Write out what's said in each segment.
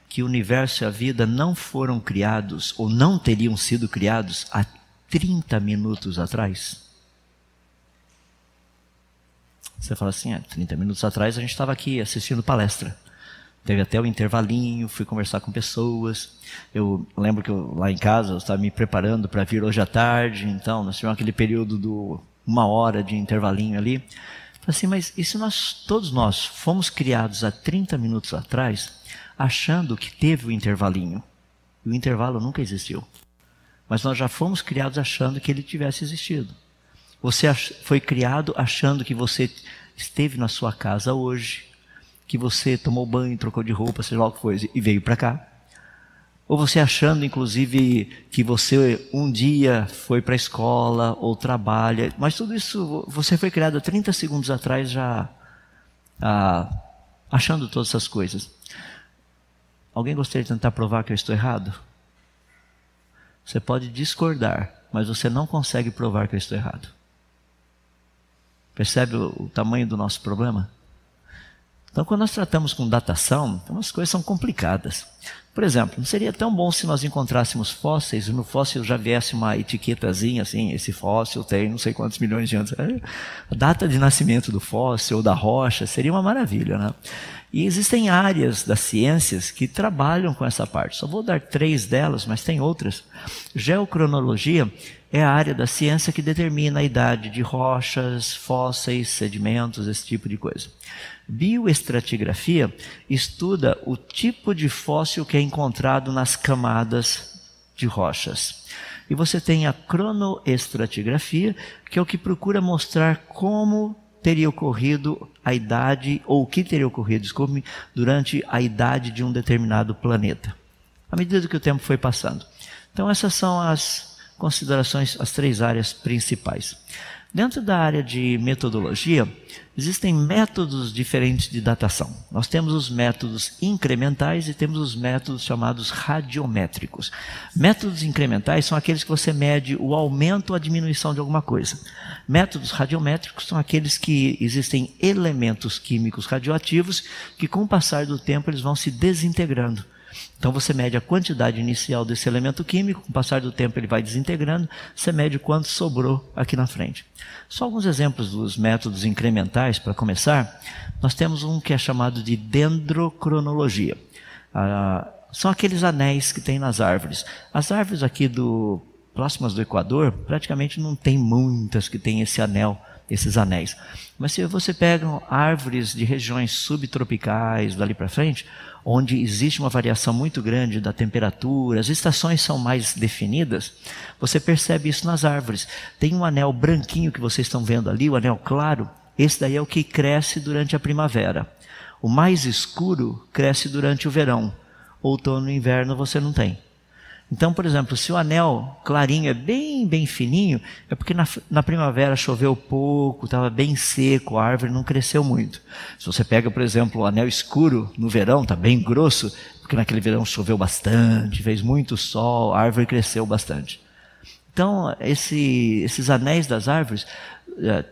que o universo e a vida não foram criados ou não teriam sido criados há 30 minutos atrás? Você fala assim, 30 minutos atrás a gente estava aqui assistindo palestra. Teve até o intervalinho, fui conversar com pessoas. Eu lembro que lá em casa eu estava me preparando para vir hoje à tarde, então nós tivemos aquele período de 1 hora de intervalinho ali. Falei assim, mas e se todos nós fomos criados há 30 minutos atrás, achando que teve o intervalinho? E o intervalo nunca existiu. Mas nós já fomos criados achando que ele tivesse existido. Você foi criado achando que você esteve na sua casa hoje, que você tomou banho, trocou de roupa, seja lá o que for, e veio para cá. Ou você achando, inclusive, que você um dia foi para a escola ou trabalha. Mas tudo isso, você foi criado há 30 segundos atrás já achando todas essas coisas. Alguém gostaria de tentar provar que eu estou errado? Você pode discordar, mas você não consegue provar que eu estou errado. Percebe o tamanho do nosso problema? Então, quando nós tratamos com datação, as coisas são complicadas. Por exemplo, não seria tão bom se nós encontrássemos fósseis e no fóssil já viesse uma etiquetazinha assim, esse fóssil tem não sei quantos milhões de anos. A data de nascimento do fóssil ou da rocha seria uma maravilha, né? E existem áreas das ciências que trabalham com essa parte. Só vou dar 3 delas, mas tem outras. Geocronologia é a área da ciência que determina a idade de rochas, fósseis, sedimentos, esse tipo de coisa. Bioestratigrafia estuda o tipo de fóssil que é encontrado nas camadas de rochas. E você tem a cronoestratigrafia, que é o que procura mostrar como teria ocorrido a idade, ou o que teria ocorrido, desculpe, durante a idade de um determinado planeta, à medida que o tempo foi passando. Então essas são as considerações, as 3 áreas principais. Dentro da área de metodologia, existem métodos diferentes de datação. Nós temos os métodos incrementais e temos os métodos chamados radiométricos. Métodos incrementais são aqueles que você mede o aumento ou a diminuição de alguma coisa. Métodos radiométricos são aqueles que existem elementos químicos radioativos que, com o passar do tempo, eles vão se desintegrando. Então você mede a quantidade inicial desse elemento químico, com o passar do tempo ele vai desintegrando, você mede quanto sobrou aqui na frente. Só alguns exemplos dos métodos incrementais, para começar. Nós temos um que é chamado de dendrocronologia. São aqueles anéis que tem nas árvores. As árvores aqui próximas do Equador, praticamente não tem muitas que tem esse anel, esses anéis. Mas se você pega árvores de regiões subtropicais, dali para frente, onde existe uma variação muito grande da temperatura, as estações são mais definidas, você percebe isso nas árvores. Tem um anel branquinho que vocês estão vendo ali, o anel claro, esse daí é o que cresce durante a primavera. O mais escuro cresce durante o verão. Outono e inverno você não tem. Então, por exemplo, se o anel clarinho é bem fininho, é porque na primavera choveu pouco, estava bem seco, a árvore não cresceu muito. Se você pega, por exemplo, o anel escuro no verão, está bem grosso, porque naquele verão choveu bastante, fez muito sol, a árvore cresceu bastante. Então, esses anéis das árvores,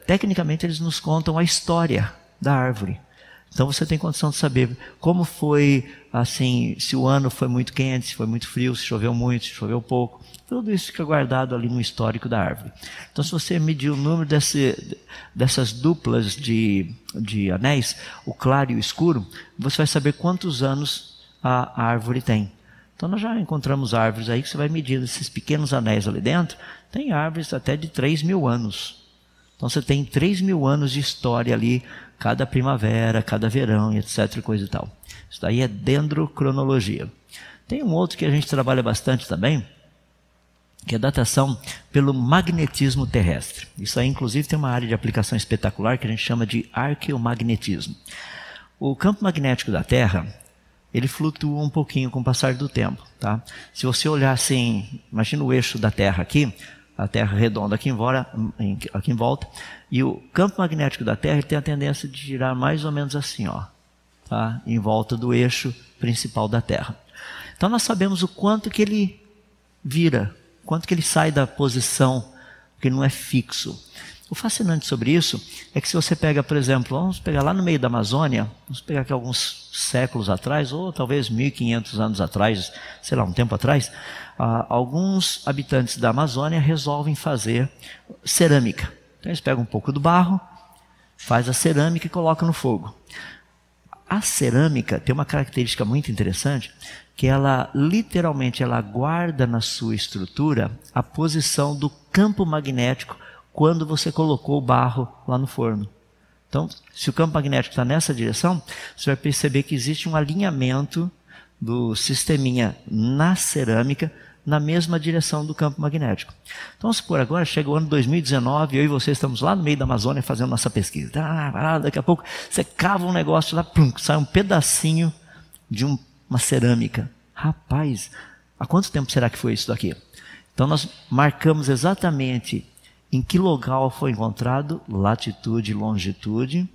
tecnicamente eles nos contam a história da árvore. Então você tem condição de saber como foi, assim, se o ano foi muito quente, se foi muito frio, se choveu muito, se choveu pouco. Tudo isso fica guardado ali no histórico da árvore. Então se você medir o número dessas duplas de anéis, o claro e o escuro, você vai saber quantos anos a árvore tem. Então nós já encontramos árvores aí que você vai medir esses pequenos anéis ali dentro, tem árvores até de 3.000 anos. Então você tem 3.000 anos de história ali, cada primavera, cada verão, etc. coisa e tal. Isso daí é dendrocronologia. Tem um outro que a gente trabalha bastante também, que é datação pelo magnetismo terrestre. Isso aí, inclusive, tem uma área de aplicação espetacular que a gente chama de arqueomagnetismo. O campo magnético da Terra, ele flutua um pouquinho com o passar do tempo, tá? Se você olhar assim, imagina o eixo da Terra aqui, a Terra redonda aqui em volta, e o campo magnético da Terra tem a tendência de girar mais ou menos assim, ó, tá? Em volta do eixo principal da Terra. Então nós sabemos o quanto que ele vira, quanto que ele sai da posição porque não é fixo. O fascinante sobre isso é que se você pega, por exemplo, vamos pegar lá no meio da Amazônia, vamos pegar aqui alguns séculos atrás, ou talvez 1500 anos atrás, sei lá, um tempo atrás, alguns habitantes da Amazônia resolvem fazer cerâmica. Então eles pegam um pouco do barro, faz a cerâmica e colocam no fogo. A cerâmica tem uma característica muito interessante, que ela literalmente ela guarda na sua estrutura a posição do campo magnético quando você colocou o barro lá no forno. Então, se o campo magnético está nessa direção, você vai perceber que existe um alinhamento do sisteminha na cerâmica na mesma direção do campo magnético. Então, vamos supor agora, chega o ano 2019, eu e você estamos lá no meio da Amazônia fazendo nossa pesquisa. Daqui a pouco você cava um negócio lá, plum, sai um pedacinho de uma cerâmica. Rapaz, há quanto tempo será que foi isso daqui? Então, nós marcamos exatamente em que local foi encontrado, latitude e longitude.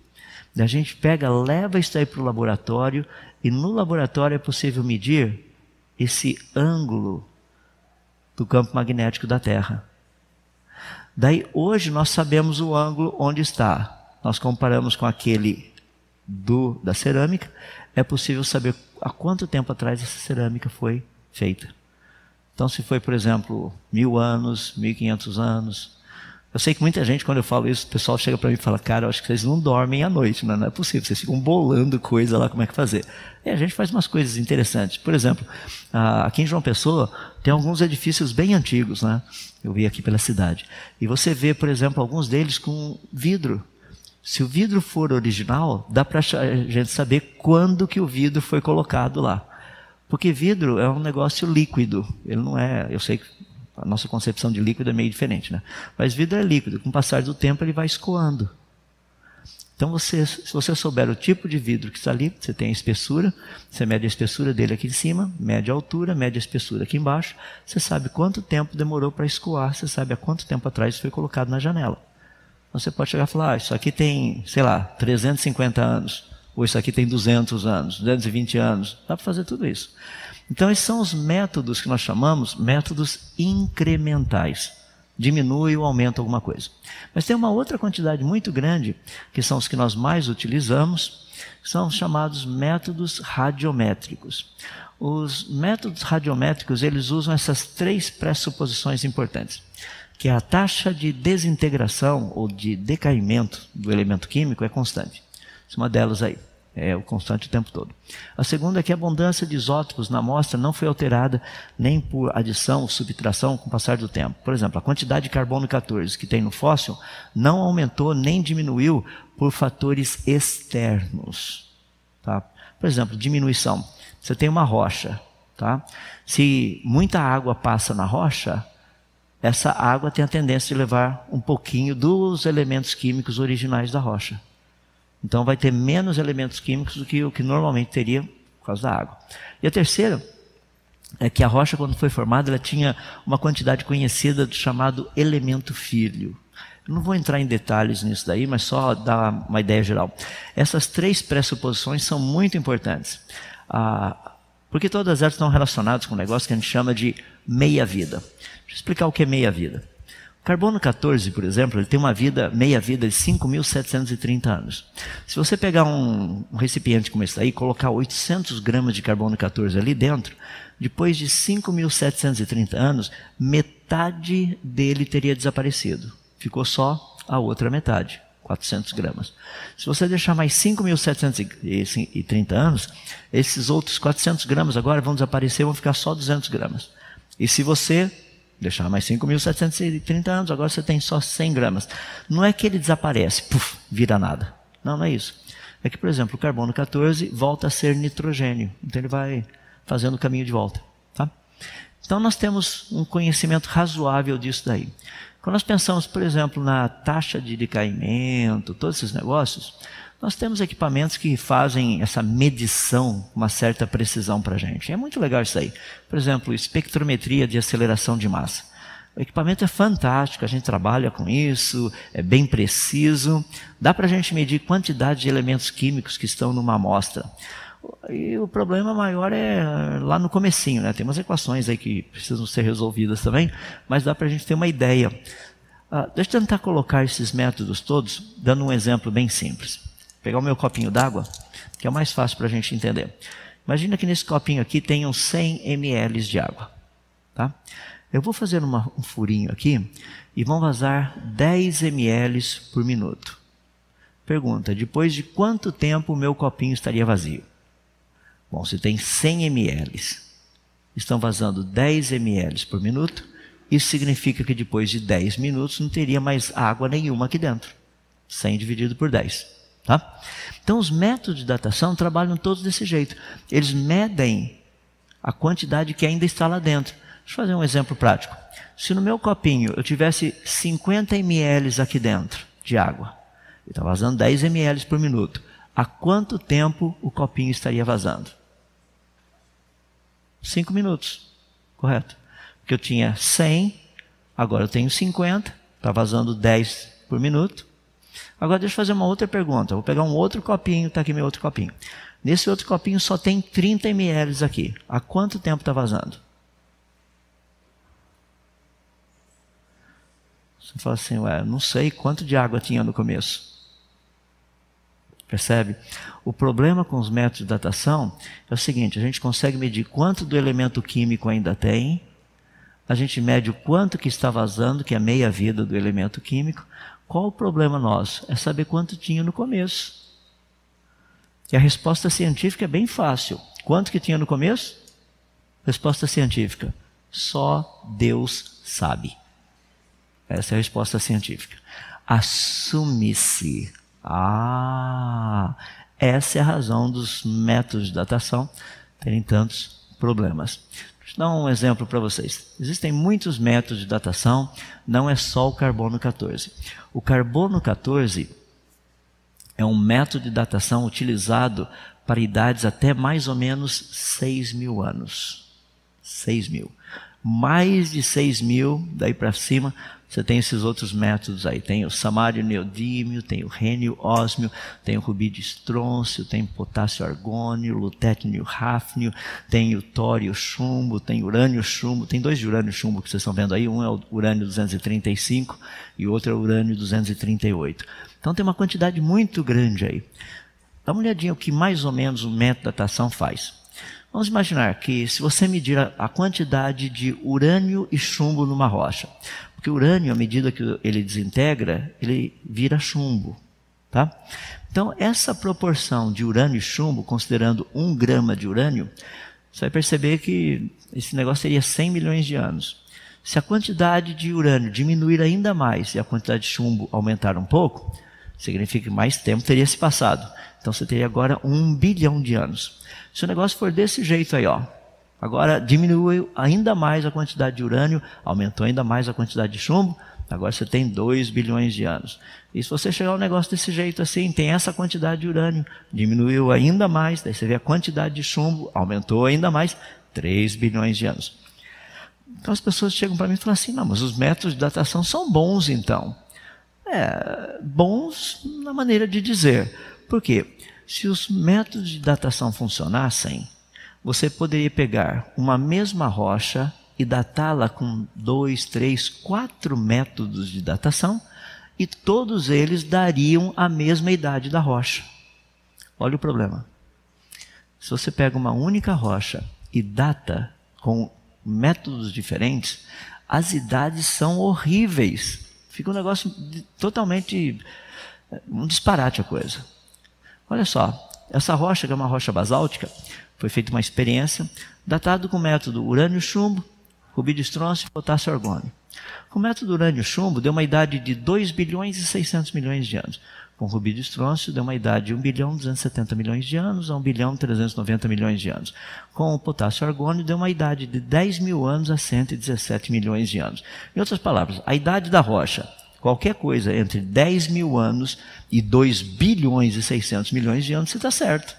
A gente pega, leva isso aí para o laboratório e no laboratório é possível medir esse ângulo do campo magnético da Terra. Daí hoje nós sabemos o ângulo onde está. Nós comparamos com aquele da cerâmica. É possível saber há quanto tempo atrás essa cerâmica foi feita. Então se foi, por exemplo, 1000 anos, 1500 anos. Eu sei que muita gente, quando eu falo isso, o pessoal chega para mim e fala, cara, eu acho que vocês não dormem à noite, não é possível, vocês ficam bolando coisa lá, como é que fazer. E a gente faz umas coisas interessantes. Por exemplo, aqui em João Pessoa, tem alguns edifícios bem antigos, né? Eu vi aqui pela cidade. E você vê, por exemplo, alguns deles com vidro. Se o vidro for original, dá para a gente saber quando que o vidro foi colocado lá. Porque vidro é um negócio líquido, ele não é, eu sei que a nossa concepção de líquido é meio diferente, né? Mas vidro é líquido, com o passar do tempo ele vai escoando. Então, se você souber o tipo de vidro que está ali, você tem a espessura, você mede a espessura dele aqui em cima, mede a altura, mede a espessura aqui embaixo, você sabe quanto tempo demorou para escoar, você sabe há quanto tempo atrás foi colocado na janela. Você pode chegar e falar, isso aqui tem, sei lá, 350 anos, ou isso aqui tem 200 anos, 220 anos, dá para fazer tudo isso. Então, esses são os métodos que nós chamamos métodos incrementais. Diminui ou aumenta alguma coisa. Mas tem uma outra quantidade muito grande, que são os que nós mais utilizamos, que são os chamados métodos radiométricos. Os métodos radiométricos, eles usam essas 3 pressuposições importantes, que a taxa de desintegração ou de decaimento do elemento químico é constante. Essa é uma delas aí. É o constante o tempo todo. A segunda é que a abundância de isótopos na amostra não foi alterada nem por adição ou subtração com o passar do tempo. Por exemplo, a quantidade de carbono 14 que tem no fóssil não aumentou nem diminuiu por fatores externos. Tá? Por exemplo, diminuição. Você tem uma rocha. Tá? Se muita água passa na rocha, essa água tem a tendência de levar um pouquinho dos elementos químicos originais da rocha. Então vai ter menos elementos químicos do que o que normalmente teria por causa da água. E a terceira é que a rocha, quando foi formada, ela tinha uma quantidade conhecida do chamado elemento filho. Eu não vou entrar em detalhes nisso daí, mas só dar uma ideia geral. Essas 3 pressuposições são muito importantes, porque todas elas estão relacionadas com um negócio que a gente chama de meia-vida. Deixa eu explicar o que é meia-vida. Carbono 14, por exemplo, ele tem uma meia-vida de 5.730 anos. Se você pegar um recipiente como esse aí e colocar 800 gramas de carbono 14 ali dentro, depois de 5.730 anos, metade dele teria desaparecido. Ficou só a outra metade, 400 gramas. Se você deixar mais 5.730 anos, esses outros 400 gramas agora vão desaparecer, vão ficar só 200 gramas. E se você deixar mais 5.730 anos, agora você tem só 100 gramas. Não é que ele desaparece, puf, vira nada. Não, não é isso. É que, por exemplo, o carbono 14 volta a ser nitrogênio. Então ele vai fazendo o caminho de volta. Tá? Então nós temos um conhecimento razoável disso daí. Quando nós pensamos, por exemplo, na taxa de decaimento, todos esses negócios, nós temos equipamentos que fazem essa medição com uma certa precisão para a gente. É muito legal isso aí. Por exemplo, espectrometria de aceleração de massa. O equipamento é fantástico, a gente trabalha com isso, é bem preciso. Dá para a gente medir quantidade de elementos químicos que estão numa amostra. E o problema maior é lá no comecinho, né? Tem umas equações aí que precisam ser resolvidas também, mas dá para a gente ter uma ideia. Deixa eu tentar colocar esses métodos todos, dando um exemplo bem simples. Vou pegar o meu copinho d'água, que é o mais fácil para a gente entender. Imagina que nesse copinho aqui tenham 100 ml de água. Tá? Eu vou fazer um furinho aqui e vão vazar 10 ml por minuto. Pergunta, depois de quanto tempo o meu copinho estaria vazio? Bom, se tem 100 ml, estão vazando 10 ml por minuto, isso significa que depois de 10 minutos não teria mais água nenhuma aqui dentro. 100 dividido por 10. Tá? Então os métodos de datação trabalham todos desse jeito. Eles medem a quantidade que ainda está lá dentro. Deixa eu fazer um exemplo prático. Se no meu copinho eu tivesse 50 ml aqui dentro de água, e está vazando 10 ml por minuto, há quanto tempo o copinho estaria vazando? 5 minutos, correto? Porque eu tinha 100, agora eu tenho 50, está vazando 10 por minuto. Agora deixa eu fazer uma outra pergunta. Vou pegar um outro copinho, está aqui meu outro copinho. Nesse outro copinho só tem 30 ml aqui. Há quanto tempo está vazando? Você fala assim, ué, não sei quanto de água tinha no começo. Percebe? O problema com os métodos de datação é o seguinte, a gente consegue medir quanto do elemento químico ainda tem, a gente mede o quanto que está vazando, que é a meia-vida do elemento químico. Qual o problema nosso? É saber quanto tinha no começo. E a resposta científica é bem fácil. Quanto que tinha no começo? Resposta científica. Só Deus sabe. Essa é a resposta científica. Assume-se. Essa é a razão dos métodos de datação terem tantos problemas. Deixa eu dar um exemplo para vocês. Existem muitos métodos de datação, não é só o carbono 14. O carbono 14 é um método de datação utilizado para idades até mais ou menos 6.000 anos. 6.000. Mais de 6.000, daí para cima, você tem esses outros métodos aí. Tem o samário neodímio, tem o rênio ósmio, tem o rubídio estrôncio, tem o potássio argônio, lutétio hafnio, tem o tório chumbo, tem urânio chumbo. Tem 2 de urânio chumbo que vocês estão vendo aí. Um é o urânio 235 e o outro é o urânio 238. Então tem uma quantidade muito grande aí. Dá uma olhadinha o que mais ou menos o método de datação faz. Vamos imaginar que se você medir a quantidade de urânio e chumbo numa rocha, porque o urânio, à medida que ele desintegra, ele vira chumbo. Tá? Então, essa proporção de urânio e chumbo, considerando 1 grama de urânio, você vai perceber que esse negócio teria 100 milhões de anos. Se a quantidade de urânio diminuir ainda mais e a quantidade de chumbo aumentar um pouco, significa que mais tempo teria se passado. Então, você teria agora 1 bilhão de anos. Se o negócio for desse jeito aí, ó, agora diminuiu ainda mais a quantidade de urânio, aumentou ainda mais a quantidade de chumbo, agora você tem 2 bilhões de anos. E se você chegar a um negócio desse jeito assim, tem essa quantidade de urânio, diminuiu ainda mais, daí você vê a quantidade de chumbo, aumentou ainda mais, 3 bilhões de anos. Então as pessoas chegam para mim e falam assim, não, mas os métodos de datação são bons então. Bons na maneira de dizer. Por quê? Se os métodos de datação funcionassem, você poderia pegar uma mesma rocha e datá-la com 2, 3, 4 métodos de datação e todos eles dariam a mesma idade da rocha. Olha o problema. Se você pega uma única rocha e data com métodos diferentes, as idades são horríveis. Fica um negócio totalmente um disparate a coisa. Olha só, essa rocha, que é uma rocha basáltica, foi feita uma experiência, datado com o método urânio-chumbo, rubídio estrôncio e potássio argônio. Com o método urânio-chumbo, deu uma idade de 2 bilhões e 600 milhões de anos. Com o rubídio estrôncio, deu uma idade de 1 bilhão e 270 milhões de anos a 1 bilhão e 390 milhões de anos. Com o potássio argônio, deu uma idade de 10 mil anos a 117 milhões de anos. Em outras palavras, a idade da rocha, qualquer coisa entre 10 mil anos e 2 bilhões e 600 milhões de anos, você está certo.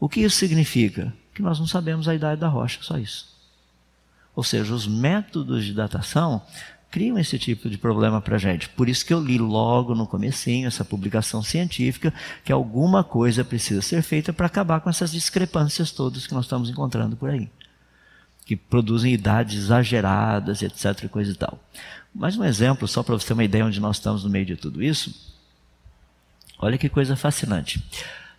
O que isso significa? Que nós não sabemos a idade da rocha, só isso. Ou seja, os métodos de datação criam esse tipo de problema para a gente. Por isso que eu li logo no comecinho essa publicação científica, que alguma coisa precisa ser feita para acabar com essas discrepâncias todas que nós estamos encontrando por aí. Que produzem idades exageradas, etc. coisa e tal. Mais um exemplo, só para você ter uma ideia onde nós estamos no meio de tudo isso. Olha que coisa fascinante.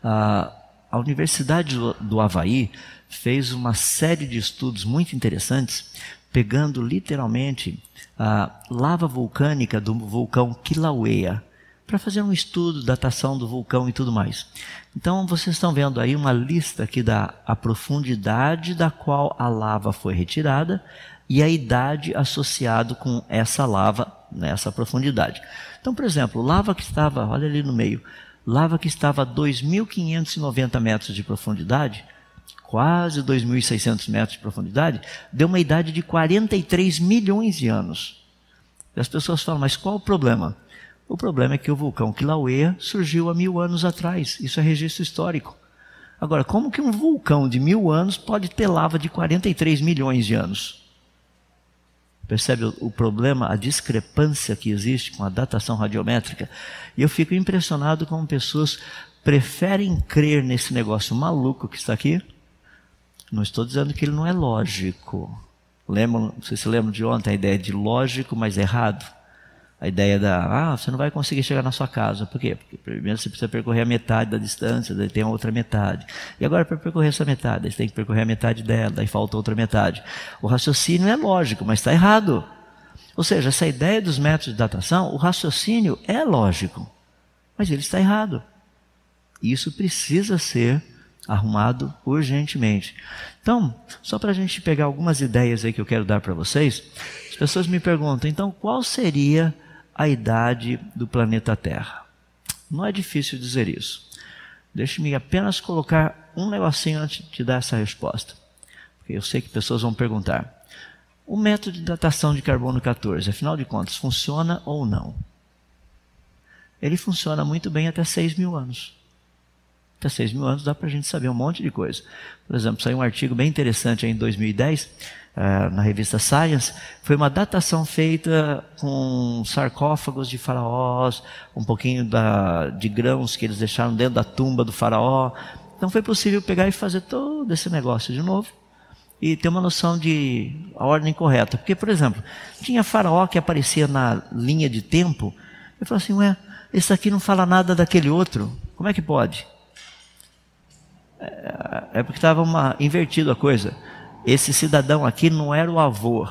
A Universidade do Havaí fez uma série de estudos muito interessantes, pegando literalmente a lava vulcânica do vulcão Kilauea, para fazer um estudo, datação do vulcão e tudo mais. Então, vocês estão vendo aí uma lista aqui da profundidade da qual a lava foi retirada e a idade associada com essa lava nessa profundidade. Então, por exemplo, lava que estava, olha ali no meio, lava que estava a 2.590 metros de profundidade, quase 2.600 metros de profundidade, deu uma idade de 43 milhões de anos. E as pessoas falam, mas qual o problema? O problema é que o vulcão Kilauea surgiu há 1000 anos atrás. Isso é registro histórico. Agora, como que um vulcão de 1000 anos pode ter lava de 43 milhões de anos? Percebe o problema, a discrepância que existe com a datação radiométrica? E eu fico impressionado como pessoas preferem crer nesse negócio maluco que está aqui. Não estou dizendo que ele não é lógico. Não sei se lembram de ontem a ideia de lógico, mas errado. A ideia você não vai conseguir chegar na sua casa. Por quê? Porque primeiro você precisa percorrer a metade da distância, daí tem a outra metade. E agora para percorrer essa metade, você tem que percorrer a metade dela, daí falta outra metade. O raciocínio é lógico, mas está errado. Ou seja, essa ideia dos métodos de datação, o raciocínio é lógico, mas ele está errado. E isso precisa ser arrumado urgentemente. Então, só para a gente pegar algumas ideias aí que eu quero dar para vocês, as pessoas me perguntam, então qual seria a idade do planeta Terra? Não é difícil dizer isso. Deixe-me apenas colocar um negocinho antes de dar essa resposta. Porque eu sei que pessoas vão perguntar. O método de datação de carbono 14, afinal de contas, funciona ou não? Ele funciona muito bem até 6.000 anos. Até 6.000 anos dá para a gente saber um monte de coisa. Por exemplo, saiu um artigo bem interessante aí em 2010, na revista Science. Foi uma datação feita com sarcófagos de faraós, um pouquinho de grãos que eles deixaram dentro da tumba do faraó. Então foi possível pegar e fazer todo esse negócio de novo e ter uma noção de a ordem correta. Porque, por exemplo, tinha faraó que aparecia na linha de tempo. Eu falei assim, esse aqui não fala nada daquele outro. Como é que pode? É porque estava invertido a coisa. Esse cidadão aqui não era o avô.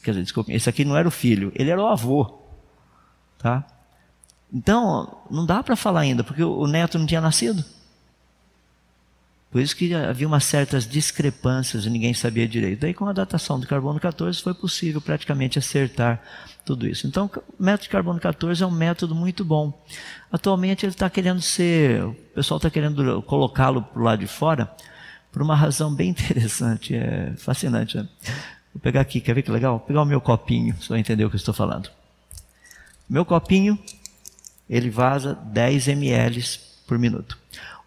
Quer dizer, desculpe, esse aqui não era o filho, ele era o avô. Tá? Então, não dá para falar ainda, porque o neto não tinha nascido. Por isso que havia umas certas discrepâncias e ninguém sabia direito. Daí, com a datação do carbono 14, foi possível praticamente acertar tudo isso. Então, o método de carbono 14 é um método muito bom. Atualmente, ele está querendo o pessoal está querendo colocá-lo para o lado de fora, por uma razão bem interessante, fascinante. Né? Vou pegar aqui, quer ver que legal? Vou pegar o meu copinho, você vai entender o que eu estou falando. Meu copinho, ele vaza 10 ml por minuto.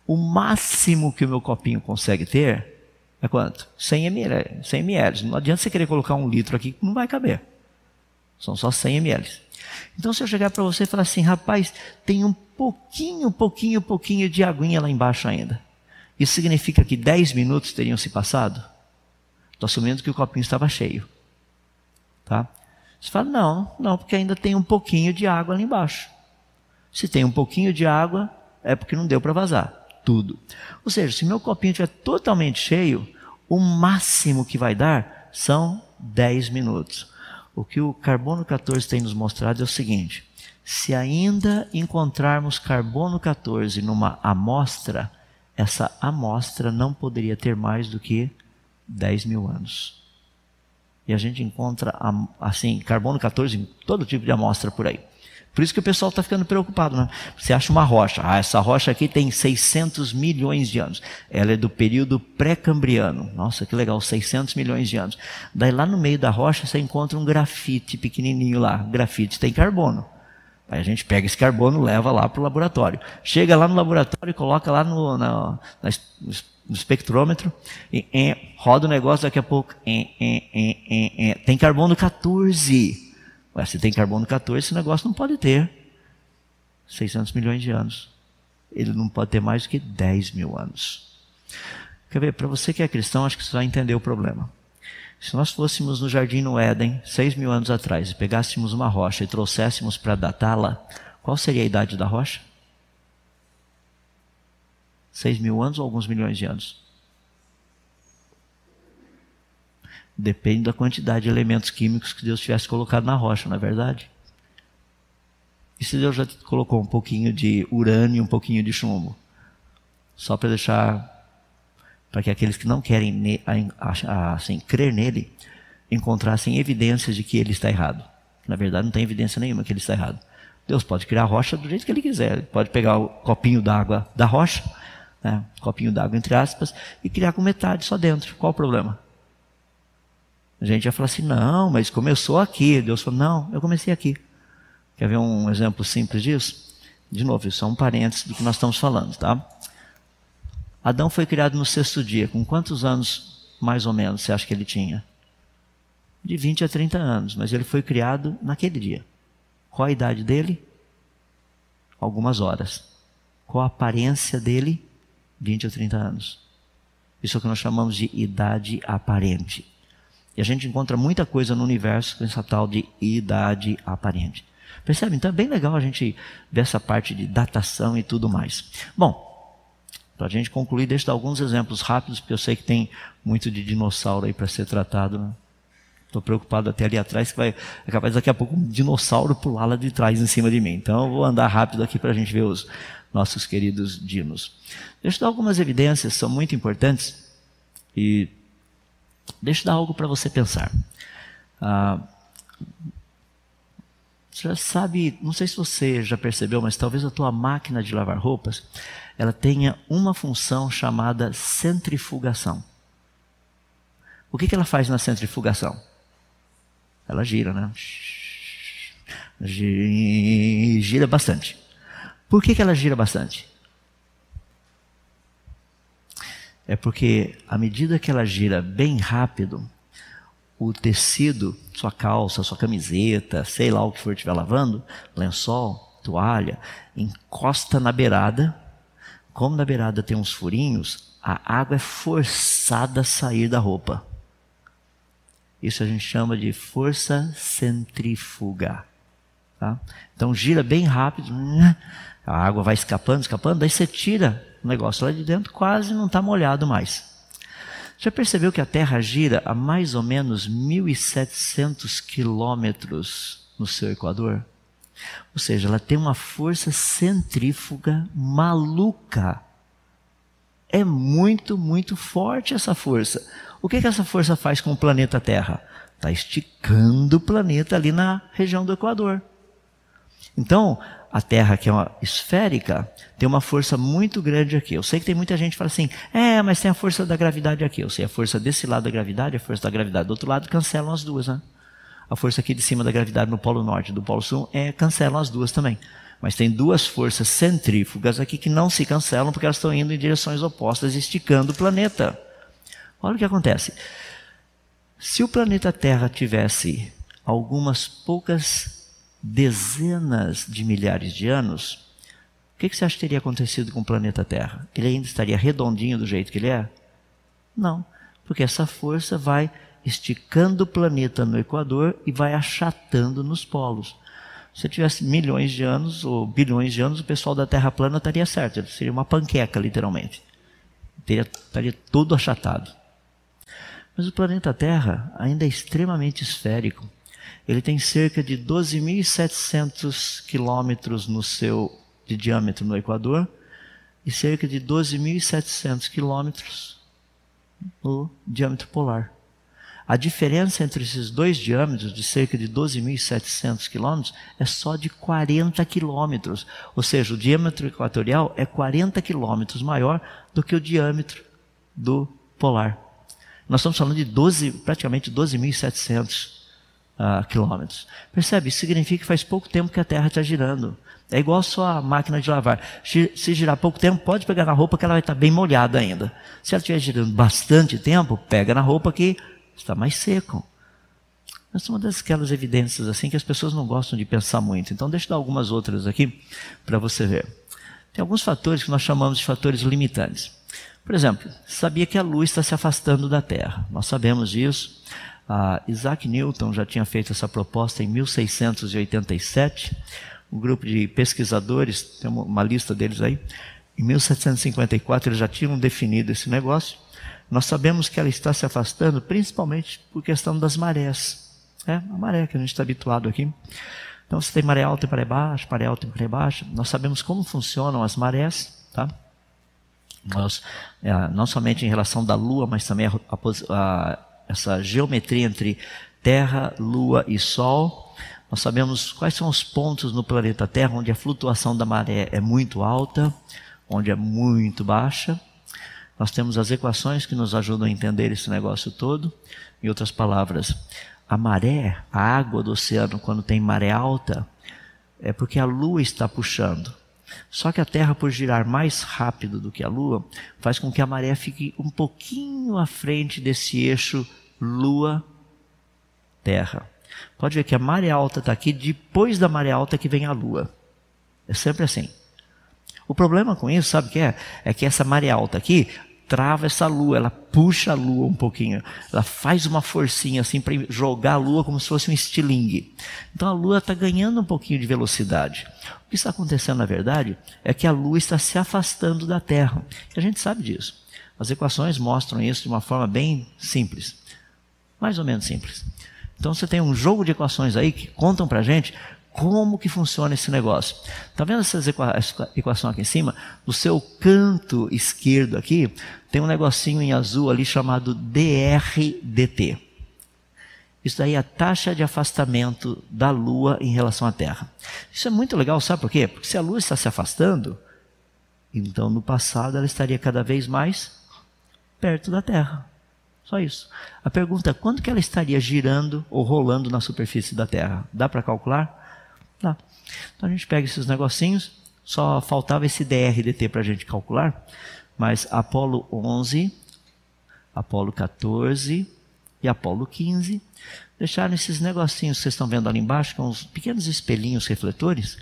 O máximo que o meu copinho consegue ter é quanto? 100 ml. 100 ml. Não adianta você querer colocar 1 litro aqui, que não vai caber. São só 100 ml. Então, se eu chegar para você e falar assim, rapaz, tem um pouquinho de aguinha lá embaixo ainda. Isso significa que 10 minutos teriam se passado? Estou assumindo que o copinho estava cheio. Tá? Você fala, não, porque ainda tem um pouquinho de água lá embaixo. Se tem um pouquinho de água, é porque não deu para vazar tudo. Ou seja, se meu copinho estiver totalmente cheio, o máximo que vai dar são 10 minutos. O que o carbono 14 tem nos mostrado é o seguinte: se ainda encontrarmos carbono 14 numa amostra, essa amostra não poderia ter mais do que 10.000 anos. E a gente encontra assim, carbono 14 em todo tipo de amostra por aí. Por isso que o pessoal está ficando preocupado, né? Você acha uma rocha. Essa rocha aqui tem 600 milhões de anos. Ela é do período pré-cambriano. Nossa, que legal, 600 milhões de anos. Daí lá no meio da rocha você encontra um grafite pequenininho lá. O grafite tem carbono. Aí a gente pega esse carbono e leva lá para o laboratório. Chega lá no laboratório e coloca lá no espectrômetro. Roda o negócio, daqui a pouco. Tem carbono 14. Se tem carbono 14, esse negócio não pode ter 600 milhões de anos. Ele não pode ter mais do que 10.000 anos. Quer ver? Para você que é cristão, acho que você vai entender o problema. Se nós fôssemos no jardim no Éden, 6.000 anos atrás, e pegássemos uma rocha e trouxéssemos para datá-la, qual seria a idade da rocha? 6.000 anos ou alguns milhões de anos? Depende da quantidade de elementos químicos que Deus tivesse colocado na rocha, não é verdade? E se Deus já colocou um pouquinho de urânio e um pouquinho de chumbo? Só para deixar, para que aqueles que não querem assim, crer nele, encontrassem evidências de que ele está errado. Na verdade, não tem evidência nenhuma que ele está errado. Deus pode criar a rocha do jeito que ele quiser. Ele pode pegar o copinho d'água da rocha, né, copinho d'água entre aspas, e criar com metade só dentro. Qual o problema? A gente ia falar assim, não, mas começou aqui. Deus falou, não, eu comecei aqui. Quer ver um exemplo simples disso? De novo, isso é um parênteses do que nós estamos falando, tá? Adão foi criado no 6º dia. Com quantos anos, mais ou menos, você acha que ele tinha? De 20 a 30 anos, mas ele foi criado naquele dia. Qual a idade dele? Algumas horas. Qual a aparência dele? 20 a 30 anos. Isso é o que nós chamamos de idade aparente. E a gente encontra muita coisa no universo com essa tal de idade aparente. Percebe? Então é bem legal a gente ver essa parte de datação e tudo mais. Bom, para a gente concluir, deixa eu dar alguns exemplos rápidos, porque eu sei que tem muito de dinossauro aí para ser tratado, né? Estou preocupado até ali atrás, que é capaz daqui a pouco um dinossauro pular lá de trás em cima de mim. Então eu vou andar rápido aqui para a gente ver os nossos queridos dinos. Deixa eu dar algumas evidências, são muito importantes, e deixa eu dar algo para você pensar. Você já sabe, não sei se você já percebeu, mas talvez a tua máquina de lavar roupas, ela tenha uma função chamada centrifugação. O que ela faz na centrifugação? Ela gira, né? Gira bastante. Por que ela gira bastante? É porque à medida que ela gira bem rápido, o tecido, sua calça, sua camiseta, sei lá o que for estiver lavando, lençol, toalha, encosta na beirada. Como na beirada tem uns furinhos, a água é forçada a sair da roupa. Isso a gente chama de força centrífuga. Tá? Então gira bem rápido, a água vai escapando, daí você tira o negócio lá de dentro, quase não está molhado mais. Já percebeu que a Terra gira a mais ou menos 1.700 quilômetros no seu equador? Ou seja, ela tem uma força centrífuga maluca. É muito, muito forte essa força. O que essa força faz com o planeta Terra? Está esticando o planeta ali na região do Equador. Então, a Terra, que é uma esférica, tem uma força muito grande aqui. Eu sei que tem muita gente que fala assim, mas tem a força da gravidade aqui. Eu sei, a força desse lado da gravidade, a força da gravidade do outro lado, cancelam as duas, né? A força aqui de cima da gravidade no Polo Norte e do Polo Sul, cancelam as duas também. Mas tem duas forças centrífugas aqui que não se cancelam porque elas estão indo em direções opostas, esticando o planeta. Olha o que acontece. Se o planeta Terra tivesse algumas poucas dezenas de milhares de anos, o que você acha que teria acontecido com o planeta Terra? Ele ainda estaria redondinho do jeito que ele é? Não, porque essa força vai esticando o planeta no Equador e vai achatando nos polos. Se tivesse milhões de anos ou bilhões de anos, o pessoal da Terra plana estaria certo. Ele seria uma panqueca, literalmente. Estaria todo achatado. Mas o planeta Terra ainda é extremamente esférico. Ele tem cerca de 12.700 quilômetros de diâmetro no Equador e cerca de 12.700 quilômetros no diâmetro polar. A diferença entre esses dois diâmetros, de cerca de 12.700 quilômetros, é só de 40 quilômetros. Ou seja, o diâmetro equatorial é 40 quilômetros maior do que o diâmetro do polar. Nós estamos falando de praticamente 12.700 quilômetros. Percebe? Isso significa que faz pouco tempo que a Terra está girando. É igual a sua máquina de lavar. Se girar pouco tempo, pode pegar na roupa que ela vai estar bem molhada ainda. Se ela estiver girando bastante tempo, pega na roupa que está mais seco. Essa é uma daquelas evidências assim que as pessoas não gostam de pensar muito. Então deixa eu dar algumas outras aqui para você ver. Tem alguns fatores que nós chamamos de fatores limitantes. Por exemplo, sabia que a luz está se afastando da Terra. Nós sabemos disso. Isaac Newton já tinha feito essa proposta em 1687. Um grupo de pesquisadores, tem uma lista deles aí, em 1754 eles já tinham definido esse negócio. Nós sabemos que ela está se afastando principalmente por questão das marés. A maré que a gente está habituado aqui. Então você tem maré alta e maré baixa, maré alta e maré baixa. Nós sabemos como funcionam as marés, tá? Não somente em relação da Lua, mas também essa geometria entre Terra, Lua e Sol. Nós sabemos quais são os pontos no planeta Terra onde a flutuação da maré é muito alta, onde é muito baixa. Nós temos as equações que nos ajudam a entender esse negócio todo. Em outras palavras, a maré, a água do oceano, quando tem maré alta, é porque a Lua está puxando. Só que a Terra, por girar mais rápido do que a Lua, faz com que a maré fique um pouquinho à frente desse eixo Lua-Terra. Pode ver que a maré alta está aqui, depois da maré alta que vem a Lua. É sempre assim. O problema com isso, sabe o que é? É que essa maré alta aqui trava essa Lua, ela puxa a Lua um pouquinho. Ela faz uma forcinha assim para jogar a Lua como se fosse um estilingue. Então a Lua está ganhando um pouquinho de velocidade. O que está acontecendo, na verdade, é que a Lua está se afastando da Terra. E a gente sabe disso. As equações mostram isso de uma forma bem simples. Mais ou menos simples. Então você tem um jogo de equações aí que contam para a gente como que funciona esse negócio. Está vendo essa equação aqui em cima? No seu canto esquerdo aqui, tem um negocinho em azul ali chamado dr/dt. Isso daí é a taxa de afastamento da Lua em relação à Terra. Isso é muito legal, sabe por quê? Porque se a Lua está se afastando, então no passado ela estaria cada vez mais perto da Terra. Só isso. A pergunta é quando que ela estaria girando ou rolando na superfície da Terra? Dá para calcular? Dá. Então a gente pega esses negocinhos, só faltava esse dr/dt para a gente calcular, mas Apolo 11, Apolo 14 e Apolo 15 deixaram esses negocinhos que vocês estão vendo ali embaixo, com uns pequenos espelhinhos refletores,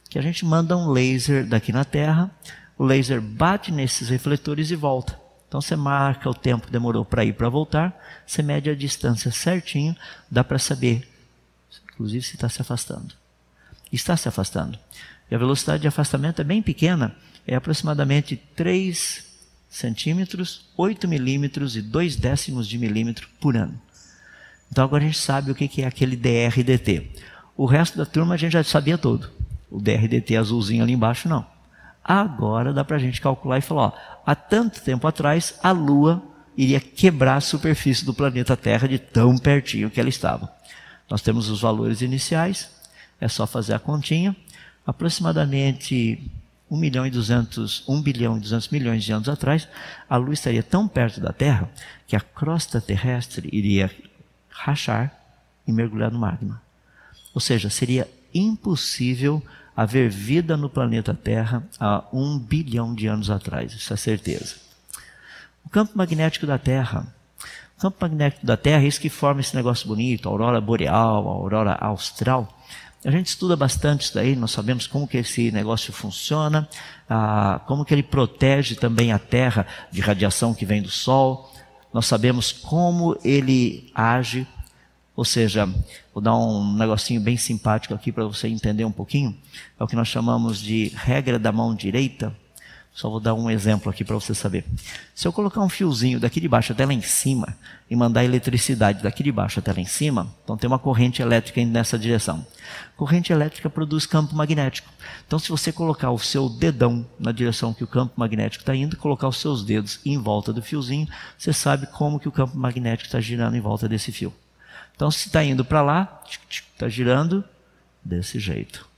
que a gente manda um laser daqui na Terra, o laser bate nesses refletores e volta. Então você marca o tempo que demorou para ir para voltar, você mede a distância certinho, dá para saber, inclusive, se está se afastando. Está se afastando. E a velocidade de afastamento é bem pequena, é aproximadamente 3 centímetros, 8 milímetros e 0,2 de milímetro por ano. Então agora a gente sabe o que é aquele dr/dt. O resto da turma a gente já sabia todo. O dr/dt azulzinho ali embaixo não. Agora dá para a gente calcular e falar, há tanto tempo atrás a Lua iria quebrar a superfície do planeta Terra de tão pertinho que ela estava. Nós temos os valores iniciais. É só fazer a continha, aproximadamente 1 bilhão e 200 milhões de anos atrás, a Lua estaria tão perto da Terra que a crosta terrestre iria rachar e mergulhar no magma. Ou seja, seria impossível haver vida no planeta Terra há 1 bilhão de anos atrás, isso é certeza. O campo magnético da Terra. O campo magnético da Terra é isso que forma esse negócio bonito, a aurora boreal, a aurora austral. A gente estuda bastante isso daí, nós sabemos como que esse negócio funciona, como que ele protege também a Terra de radiação que vem do Sol. Nós sabemos como ele age, ou seja, vou dar um negocinho bem simpático aqui para você entender um pouquinho. É o que nós chamamos de regra da mão direita. Só vou dar um exemplo aqui para você saber. Se eu colocar um fiozinho daqui de baixo até lá em cima e mandar eletricidade daqui de baixo até lá em cima, então tem uma corrente elétrica indo nessa direção. Corrente elétrica produz campo magnético. Então se você colocar o seu dedão na direção que o campo magnético está indo, colocar os seus dedos em volta do fiozinho, você sabe como que o campo magnético está girando em volta desse fio. Então se está indo para lá, está girando desse jeito.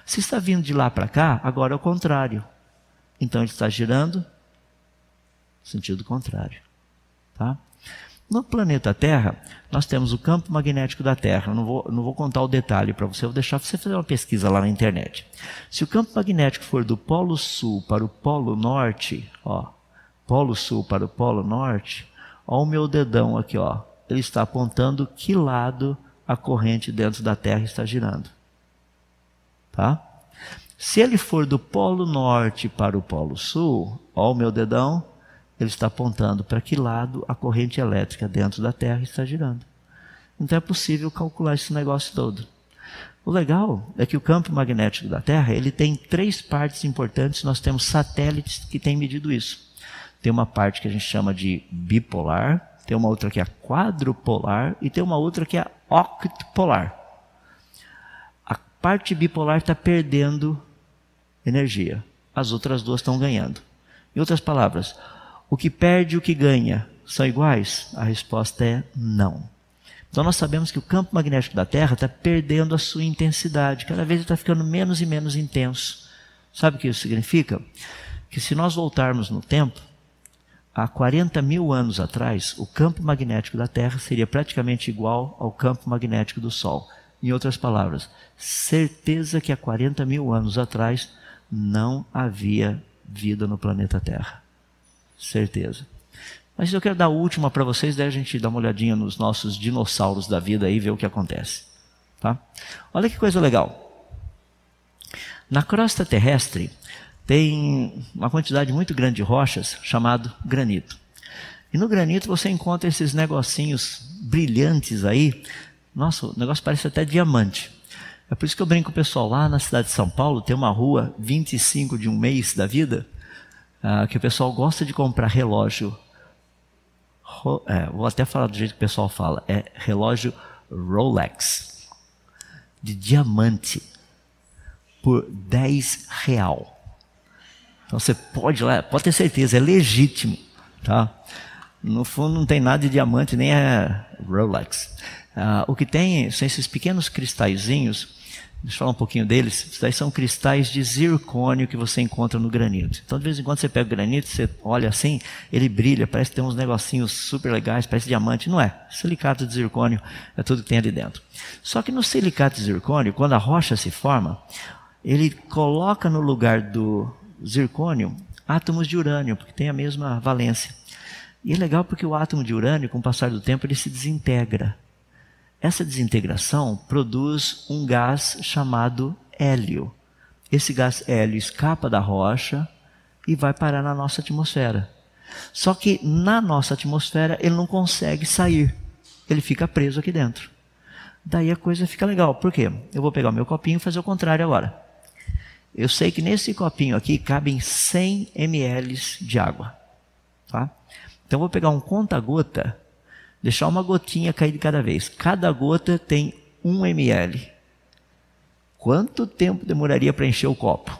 Se está vindo de lá para cá, agora é o contrário. Então ele está girando no sentido contrário. Tá? No planeta Terra, nós temos o campo magnético da Terra. Não vou contar o detalhe para você, vou deixar você fazer uma pesquisa lá na internet. Se o campo magnético for do Polo Sul para o Polo Norte, Polo Sul para o Polo Norte, o meu dedão aqui, ele está apontando que lado a corrente dentro da Terra está girando. Tá? Se ele for do Polo Norte para o Polo Sul, o meu dedão, ele está apontando para que lado a corrente elétrica dentro da Terra está girando. Então é possível calcular esse negócio todo. O legal é que o campo magnético da Terra, ele tem 3 partes importantes. Nós temos satélites que têm medido isso. Tem uma parte que a gente chama de bipolar, tem uma outra que é quadrupolar e tem uma outra que é octopolar. A parte bipolar está perdendo energia. As outras 2 estão ganhando. Em outras palavras, o que perde e o que ganha são iguais? A resposta é não. Então nós sabemos que o campo magnético da Terra está perdendo a sua intensidade. Cada vez ele está ficando menos e menos intenso. Sabe o que isso significa? Que se nós voltarmos no tempo, há 40 mil anos atrás, o campo magnético da Terra seria praticamente igual ao campo magnético do Sol. Em outras palavras, certeza que há 40 mil anos atrás não havia vida no planeta Terra. Certeza. Mas eu quero dar a última para vocês, daí a gente dá uma olhadinha nos nossos dinossauros da vida aí e ver o que acontece. Tá? Olha que coisa legal. Na crosta terrestre tem uma quantidade muito grande de rochas chamado granito. E no granito você encontra esses negocinhos brilhantes aí. Nossa, o negócio parece até diamante. É por isso que eu brinco com o pessoal lá na cidade de São Paulo, tem uma rua 25 de um mês da vida, que o pessoal gosta de comprar relógio. Vou até falar do jeito que o pessoal fala. É relógio Rolex de diamante por R$10. Então você pode lá, pode ter certeza, é legítimo, tá? No fundo não tem nada de diamante, nem é Rolex. O que tem são esses pequenos cristalzinhos. Deixa eu falar um pouquinho deles. Esses daí são cristais de zircônio que você encontra no granito. Então de vez em quando você pega o granito, você olha assim, ele brilha, parece que tem uns negocinhos super legais, parece diamante. Não é, silicato de zircônio é tudo que tem ali dentro. Só que no silicato de zircônio, quando a rocha se forma, ele coloca no lugar do zircônio átomos de urânio, porque tem a mesma valência. E é legal porque o átomo de urânio, com o passar do tempo, ele se desintegra. Essa desintegração produz um gás chamado hélio. Esse gás hélio escapa da rocha e vai parar na nossa atmosfera. Só que na nossa atmosfera ele não consegue sair. Ele fica preso aqui dentro. Daí a coisa fica legal. Por quê? Eu vou pegar o meu copinho e fazer o contrário agora. Eu sei que nesse copinho aqui cabem 100 ml de água. Tá? Então eu vou pegar um conta-gota, deixar uma gotinha cair de cada vez. Cada gota tem 1 ml. Quanto tempo demoraria para encher o copo?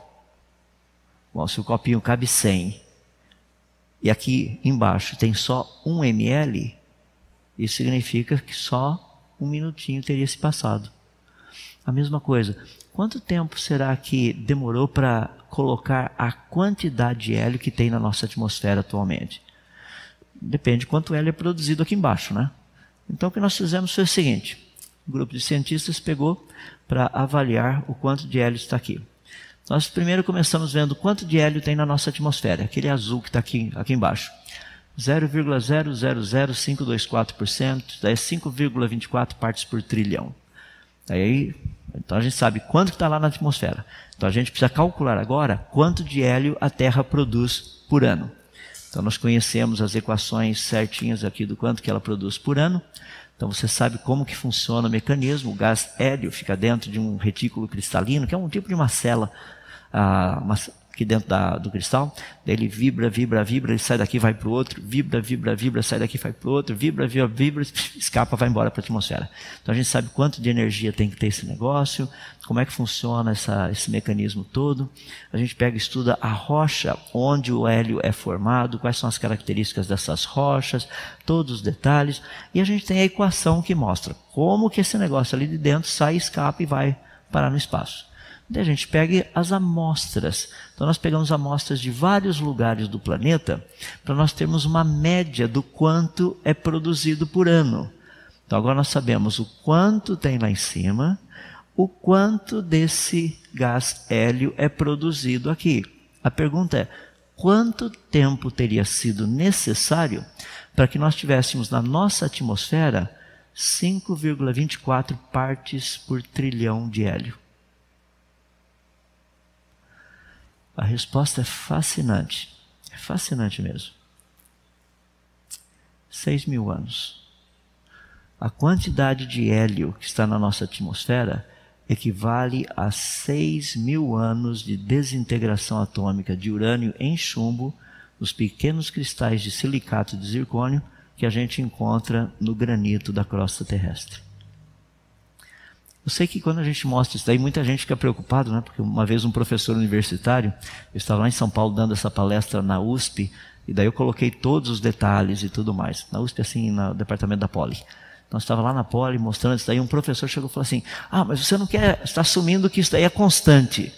Bom, se o copinho cabe 100 e aqui embaixo tem só 1 ml, isso significa que só 1 minutinho teria se passado. A mesma coisa, quanto tempo será que demorou para colocar a quantidade de hélio que tem na nossa atmosfera atualmente? Depende de quanto hélio é produzido aqui embaixo, né? Então o que nós fizemos foi o seguinte: um grupo de cientistas pegou para avaliar o quanto de hélio está aqui. Nós primeiro começamos vendo quanto de hélio tem na nossa atmosfera, aquele azul que está aqui embaixo. 0,000524%, daí é 5,24 partes por trilhão. Então a gente sabe quanto está lá na atmosfera. Então a gente precisa calcular agora quanto de hélio a Terra produz por ano. Então nós conhecemos as equações certinhas aqui do quanto que ela produz por ano. Então você sabe como que funciona o mecanismo. O gás hélio fica dentro de um retículo cristalino, que é um tipo de uma célula aqui dentro do cristal. Daí ele vibra, vibra, vibra, ele sai daqui, vai para o outro, vibra, vibra, vibra, sai daqui, vai para o outro, vibra, vibra, vibra, escapa, vai embora para a atmosfera. Então a gente sabe quanto de energia tem que ter esse negócio, como é que funciona esse mecanismo todo. A gente pega e estuda a rocha onde o hélio é formado, quais são as características dessas rochas, todos os detalhes, e a gente tem a equação que mostra como que esse negócio ali de dentro sai, escapa e vai parar no espaço. Daí a gente pega as amostras. Então nós pegamos amostras de vários lugares do planeta para nós termos uma média do quanto é produzido por ano. Então agora nós sabemos o quanto tem lá em cima, o quanto desse gás hélio é produzido aqui. A pergunta é: quanto tempo teria sido necessário para que nós tivéssemos na nossa atmosfera 5,24 partes por trilhão de hélio? A resposta é fascinante. É fascinante mesmo. 6.000 anos. A quantidade de hélio que está na nossa atmosfera equivale a 6.000 anos de desintegração atômica de urânio em chumbo nos pequenos cristais de silicato de zircônio que a gente encontra no granito da crosta terrestre. Eu sei que quando a gente mostra isso daí, muita gente fica preocupada, né? Porque uma vez um professor universitário, eu estava lá em São Paulo dando essa palestra na USP, e daí eu coloquei todos os detalhes e tudo mais. Na USP, assim, no departamento da Poli. Então, eu estava lá na Poli mostrando isso daí, um professor chegou e falou assim, mas você não quer, está assumindo que isso daí é constante.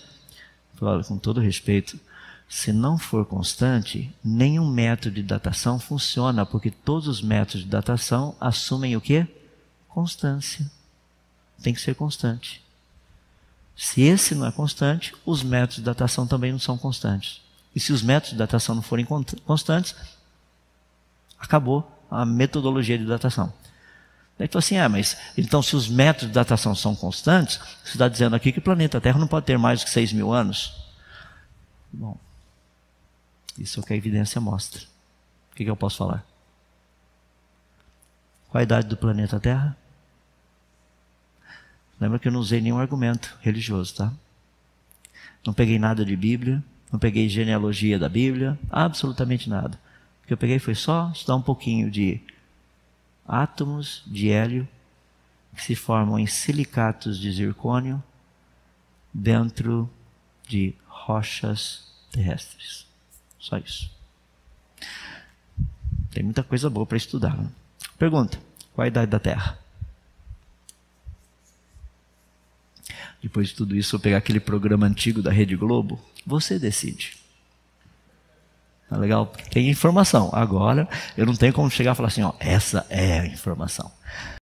Eu falei, olha, com todo respeito, se não for constante, nenhum método de datação funciona, porque todos os métodos de datação assumem o quê? Constância. Tem que ser constante. Se esse não é constante, os métodos de datação também não são constantes. E se os métodos de datação não forem constantes, acabou a metodologia de datação. Daí tu assim, mas então se os métodos de datação são constantes, você está dizendo aqui que o planeta Terra não pode ter mais do que 6.000 anos? Bom, isso é o que a evidência mostra. O que eu posso falar? Qual a idade do planeta Terra? Lembra que eu não usei nenhum argumento religioso, tá? Não peguei nada de Bíblia, não peguei genealogia da Bíblia, absolutamente nada. O que eu peguei foi só estudar um pouquinho de átomos de hélio que se formam em silicatos de zircônio dentro de rochas terrestres. Só isso. Tem muita coisa boa para estudar, né? Pergunta, qual a idade da Terra? Depois de tudo isso, eu pegar aquele programa antigo da Rede Globo, você decide. Tá legal? Tem informação. Agora, eu não tenho como chegar e falar assim, essa é a informação.